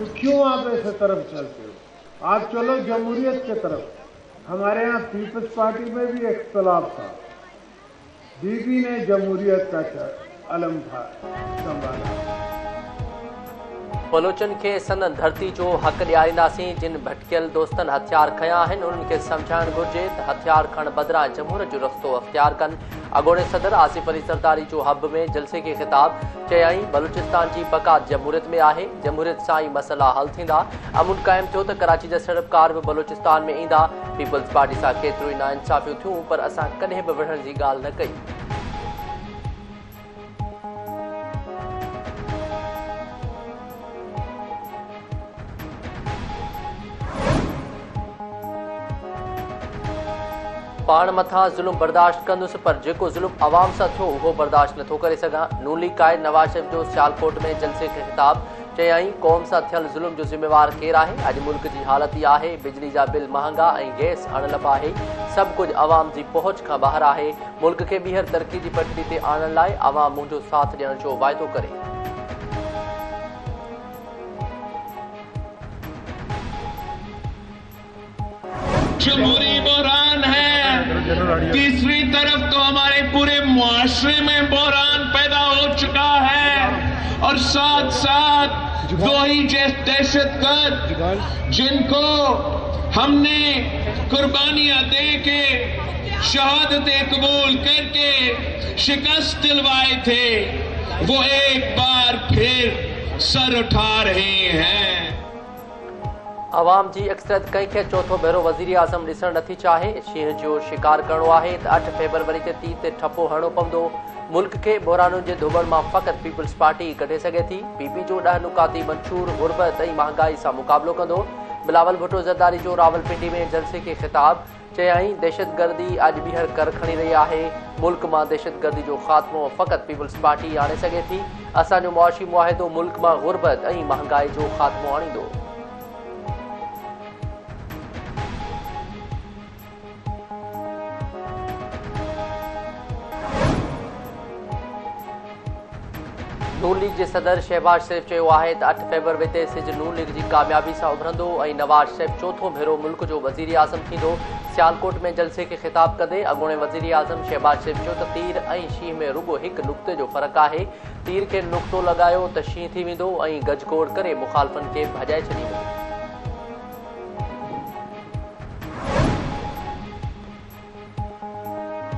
तो क्यों आप ऐसे तरफ चलते हो? आप चलो जमहूरियत की तरफ। हमारे यहाँ पीपल्स पार्टी में भी इख्तलाफ था, बीबी ने जमहूरियत का अलम संभाला। बलोचन के सनन धरती जो हक़ ॾियारींदासीं। जिन भटकियल दोस्तनि हथियार खया आहिनि उन्हनि खे सम्झाइणु घुर्जे त हथियार खण बदिरां जमहूरियत जो रस्तो अख़्तियार कनि। अॻूणे सदर आसिफ अली ज़रदारी जो हब में जलसे खे ख़िताब चयाईं बलूचिस्तान जी बका जमहूरियत में आहे, जमहूरियत सां ई मसइला हल थींदा। अमन क़ाइमु थियो त कराची जा सड़पकार बि बलूचिस्तान में ईंदा। पीपल्स पार्टी सां केतिरो ई नाइंसाफ़ियूं थियूं पर असां कॾहिं बि विढ़ण जी ॻाल्हि न कई। पाण मथां ज़ुल्म बर्दाश्त कंदुसि पर जेको ज़ुल्म अवाम सां थियो उहो बर्दाश्त नथो करे सघां। नून लीग कायद नवाज़ शरीफ जो सियालकोट में जलसे खे ख़िताब चयाईं क़ौम सां थियल ज़ुल्म जो ज़िम्मेवार केरु आहे? अॼु मुल्क जी हालत इहा आहे, बिजली जा बिल महांगा ऐं गैस अणलप आहे। सभु कुझु अवाम जी पहुच खां ॿाहिरि आहे। मुल्क खे ॿीहर तरक़ी जी पटड़ी ते आणण लाइ अवाम मुंहिंजो साथ ॾियण जो वाइदो करे। जमहूरी बहरान है, तीसरी तरफ तो हमारे पूरे मुआशरे में बहरान पैदा हो चुका है और साथ साथ दो ही दहशतगर्द जिनको हमने कुर्बानियां दे के शहादतें कबूल करके शिकस्त दिलवाए थे, वो एक बार फिर सर उठा रहे हैं। अवाम जी अक्सरियत कंहिंखे चौथो भेरो वज़ीर आज़म ॾिसणु नथी चाहे। शींहं जो शिकार करणो आहे त 8 फरवरी ते तीर ते ठपो हणणो पवंदो। मुल्क खे बहरानुनि जे धोबण मां फ़क़ति पीपल्स पार्टी कढे सघे थी। पीपी जो 10 नुकाती मंशूर गुरबत ऐं महांगाई सां मुक़ाबिलो कंदो। बिलावल भुट्टो ज़रदारी जो रावलपिंडी में जलसे खे ख़िताब चयाईं दहशतगर्दी अॼु ॿीहर कर खणी रही आहे। मुल्क मां दहशतगर्दी जो ख़ात्मो फ़क़ति पीपल्स पार्टी आणे सघे थी। असांजो मुआशी मुआहिदो मुल्क मां गुरबत ऐं महांगाई जो ख़ात्मो आणींदो। नून लीग जे सदर शहबाज शरीफ चयो आहे त 8 फरवरी ते सिज नून लीग जी कामयाबी सां उभरंदो ऐं नवाज़ शरीफ चौथों भेरो मुल्क जो वज़ीर आज़म थींदो। सियालकोट में जलसे खे ख़िताब कंदे अॻूणे वज़ीर आज़म शहबाज शरीफ चयो त तीर ऐं शींहं में रुॻो हिकु नुक़्ते जो फ़र्क़ु आहे। तीर खे नुक़्तो लॻायो त शींहं थी वेंदो ऐं गजगोड़ करे मुख़ालिफ़नि खे भॼाए छॾींदो।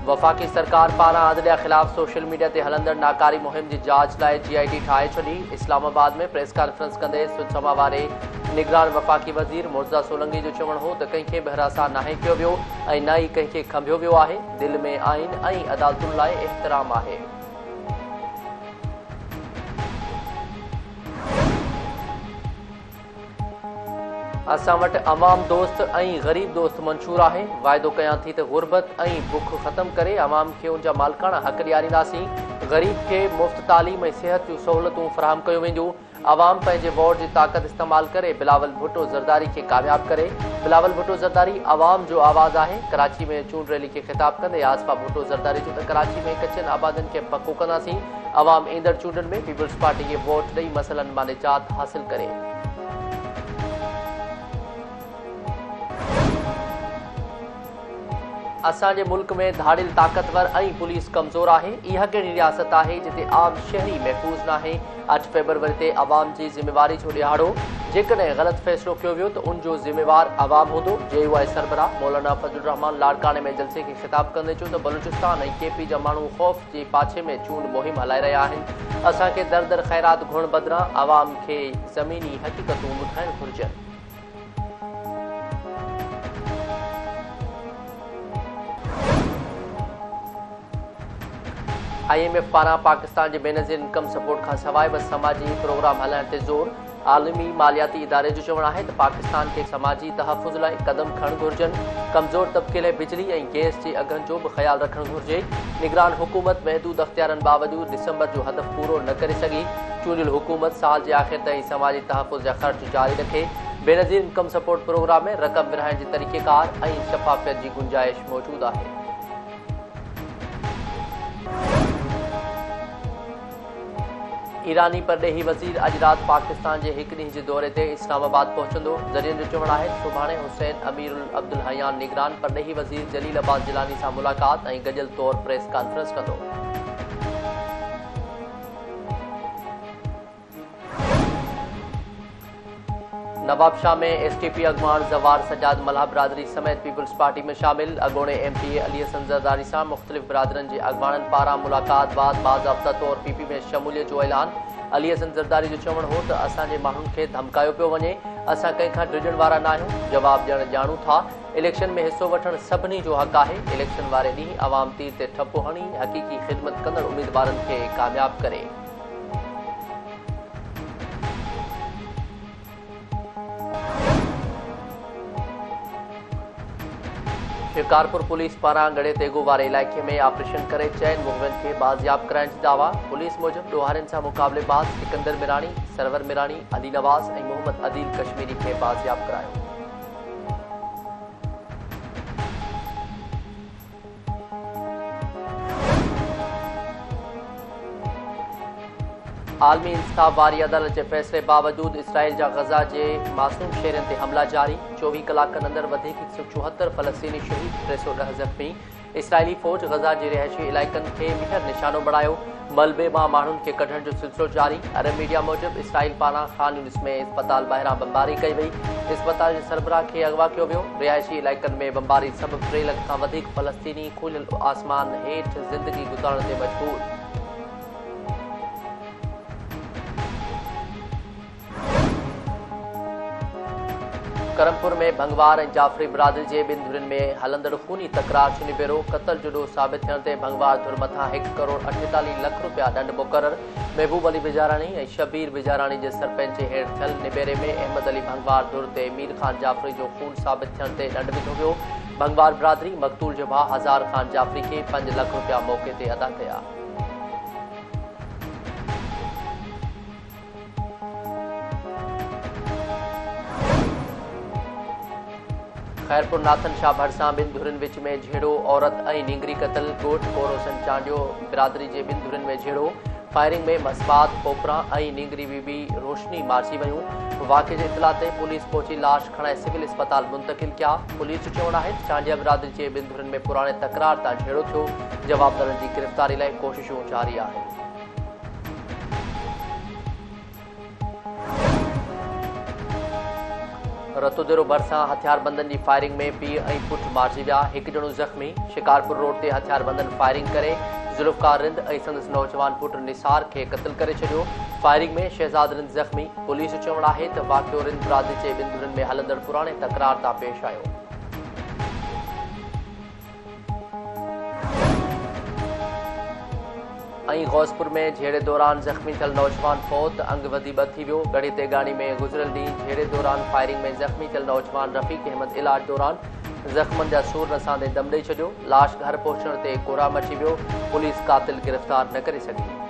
वफ़ाक़ी सरकार पारां आदिलिया ख़िलाफ़ सोशल मीडिया ते हलंदड़ नाकारी मुहिम जी जांच लाइ GID ठाहे छॾी। इस्लामाबाद में प्रेस कॉन्फ्रेंस कंदे सुचमा वारे निगरान वफ़ाक़ी वज़ीर मुर्तज़ा सोलंकी जो चवणु हो त कंहिंखे बि हिरासा नाहे कयो वियो ऐं न ई कंहिंखे खंभियो वियो आहे। दिलि में आइन ऐं अदालतुनि लाइ एहतराम आहे। असां वटि अवाम दोस्त ऐं ग़रीब दोस्त मंशूर आहे। वाइदो कयां थी त गुरबत ऐं बुख ख़तमु करे अवाम खे उन जा मालिकाना हक़ ॾियारींदासीं। ग़रीब खे मुफ़्त तालीम ऐं सिहत जूं सहूलियतूं फ़राहम कयूं वेंदियूं। अवाम पंहिंजे वोट जी ताक़त इस्तेमालु करे बिलावल भुट्टो ज़रदारी खे कामयाबु करे। बिलावल भुट्टो ज़रदारी अवाम जो आवाज़ आहे। कराची में चूंड रैली खे ख़िताब कंदे आसिफा भुट्टो ज़रदारी जो त कराची में कचनि आबादियुनि खे पको कंदासीं। अवाम ईंदड़ चूंडनि में पीपल्स पार्टी खे वोट ॾेई मसइलनि मां निजात हासिल करे। असांजे मुल्क में धाड़िल ताक़तवर ऐं पुलिस कमज़ोर आहे। इहा कहिड़ी रियासत आहे जिते आम शहरी महफ़ूज़ न आहे? 8 फरवरी ते अवाम जी ज़िम्मेवारी छो ॾियारो? जेकॾहिं ग़लति फ़ैसिलो कयो वियो त उन जो ज़िम्मेवार अवाम हूंदो। JUI सरबराह मौलाना फजल रहमान लाड़काने में जलसे खे ख़िताब कंदे चयो त बलूचिस्तान ऐं KP जा माण्हू ख़ौफ़ जे पाछे में चूंड मुहिम हलाए रहिया आहिनि। असांखे दर दर ख़ैरात घुरण बदिरां अवाम खे ज़मीनी हक़ीक़तूं ॿुधाइणु घुरिजनि। IMF पारां पाकिस्तान जे बेनज़ीर इनकम सपोर्ट खां सवाइ बि समाजी प्रोग्राम हलाइण ते ज़ोर। आलमी मालियाती इदारे जो चवणु आहे त पाकिस्तान खे समाजी तहफ़ुज़ लाइ क़दम खणणु घुरिजनि। कमज़ोर तबिके लाइ बिजली ऐं गैस जे अघनि जो बि ख़्यालु रखणु घुरिजे। निगरान हुकूमत महदूद अख़्तियारनि बावजूदि डिसंबर जो हदफ़ पूरो न करे सघी। चूंडियल हुकूमत साल जे आख़िर ताईं समाजी तहफ़ुज़ जा ख़र्च जारी रखे। बेनज़ीर इनकम सपोर्ट प्रोग्राम में रक़म विरहाइण जे तरीक़ेकार ऐं शफ़ाफ़ियत जी गुंजाइश मौजूदु आहे। ईरानी परॾेही वज़ीर अॼु राति पाकिस्तान जे हिकु ॾींहं जे दौरे ते इस्लामाबाद पहुचंदो। ज़रियनि जो चवणु आहे सुभाणे हुसैन अमीरुल अब्दुल हयान निगरान परॾेही वज़ीर जलीलाबाद जिलानी सां मुलाक़ात ऐं गॾियल तौर प्रेस कॉन्फ्रेंस कंदो। नवाबशाह में एसटीपी अॻवान ज़वार सजाद मल्हा बिरादरी समेत पीपल्स पार्टी में शामिल। अॻोणे एमपीए अली हसन ज़रदारी सां मुख़्तलिफ़ बिरादरनि जे अॻवाननि पारां मुलाक़ात बाद बाज़ाब्ता तौर पीपी में शमूलियत जो ऐलान। अली हसन ज़रदारी जो चवणु हो त असांजे माण्हुनि खे धमकायो पियो वञे, असां कंहिंखां डिॼण वारा न आहियूं, जवाब ॾियणु ॼाणूं था। इलेक्शन में हिसो वठणु सभिनी जो हक़ आहे। इलेक्शन वारे ॾींहुं अवाम तीर ते ठपो हणी हक़ीक़ी ख़िदमत कंदड़ उम्मीदवारनि खे कामयाब करे। शिकारपुर पुलिस पारां गड़े तेगो वारे इलाइक़े में ऑपरेशन करे चइनि मुहरियुनि खे बाज़ियाब कराइण जी दावा। पुलिस मूजिबि ॾोहारियुनि सां मुक़ाबलेबाज़ सिकंदर मिराणी, सरवर मिराणी, अली नवाज़ ऐं मोहम्मद अदील कश्मीरी खे बाज़ियाब करायो। आलमी इंसाफ़ वारी अदालत जे फ़ैसिले बावजूदि इसराइल जा गज़ा जे मासूम शहरनि ते हमला जारी। 24 कलाकनि अंदरि वधीक 174 फ़लस्तीनी शहीद, 310 ज़ख़्मी। इसराइली फ़ौज गज़ा जे रिहाइशी इलाइक़नि खे ॿीहर निशानो बणायो। मलबे मां माण्हुनि खे कढण जो सिलसिलो जारी। अरब मीडिया मूजिबि इसराइल पारां ख़ान यूनिस में इस्पताल ॿाहिरां बमबारी कई वई। इस्पताल जे सरबराह खे अगवा कयो वियो। रिहाइशी इलाइक़नि में बमबारी सबबि 3 लख खां वधीक फ़लस्तीनी खुलियल आसमान हेठि ज़िंदगी गुज़ारण ते मजबूर। करमपुर में भंगवार ऐं जाफ़री बिरादरी जे ॿिनि धुरियुनि में हलंदड़ खूनी तकरार शुनी भेरो क़तल जो ॾोह साबित थियण ते भंगवार धुर मथां 1 करोड़ 48 लख रुपया ॾंड मुक़रर। महबूब अली बिजाराणी ऐं शबीर बिजाराणी जे सरपंच जे हेठि थियल निबेरे में अहमद अली भंगवार धुर ते मीर ख़ान जाफ़री जो खून साबित थियण ते ॾंड विधो वियो। भंगवार बिरादरी मक़तूल जे भाउ हज़ार ख़ान जाफ़री खे 5 लख रुपया मौक़े ते अदा कया। खैरपुर नाथन शाह भरिसां ॿिनि धुरियुनि विच में झेड़ो, औरत ऐं नींगरी क़तल। ॻोठ कोरोसन चांडियो बिरादरी जे ॿिनि धुरियुनि में झेड़ो। फायरिंग में मसबात पोपरा ऐं नींगरी बीबी रोशनी मारिजी वयूं। वाक़े जे इतला ते पुलिस पहुची लाश खणाए सिविल अस्पताल मुंतक़िल कया। पुलिस जो चवणु आहे चांडिया बिरादरी जे ॿिनि धुरियुनि में पुराणे तकरार तां झेड़ो थियो। जवाबदारनि जी गिरफ़्तारी लाइ कोशिशूं जारी आहिनि। रतोदेरो भरिसां हथियारबंदनि जी फायरिंग में पीउ ऐं पुटु मारिजी विया। हिकु ॼणो ज़ख़्मी। शिकारपुर रोड ते हथियारबंदनि फायरिंग करे ज़ुल्फ़कार रिंद ऐं संदसि नौजवान पुटु निसार खे क़त्ल करे छॾियो। फायरिंग में शहज़ाद रिंद ज़ख़्मी। पुलिस जो चवणु आहे त वाक़ियो रिंद बिरादरी जे ॿिनि धुरियुनि में हलंदड़ पुराणे तकरार तां पेश आयो। ऐं गौसपुर में झेड़े दौरान ज़ख़्मी थियल नौजवान फौत, अंग वधी ॿ थी वियो। गढ़ी तेगाणी में गुज़िरियल ॾींहुं झेड़े दौरान फायरिंग में ज़ख़्मी थियल नौजवान रफ़ीक अहमद इलाज दौरान ज़ख़्मनि जा सूर नसांदे दम ॾेई छॾियो। लाश घर पहुचण ते कोरा मची वियो। पुलिस कातिल गिरफ़्तार न करे सघी।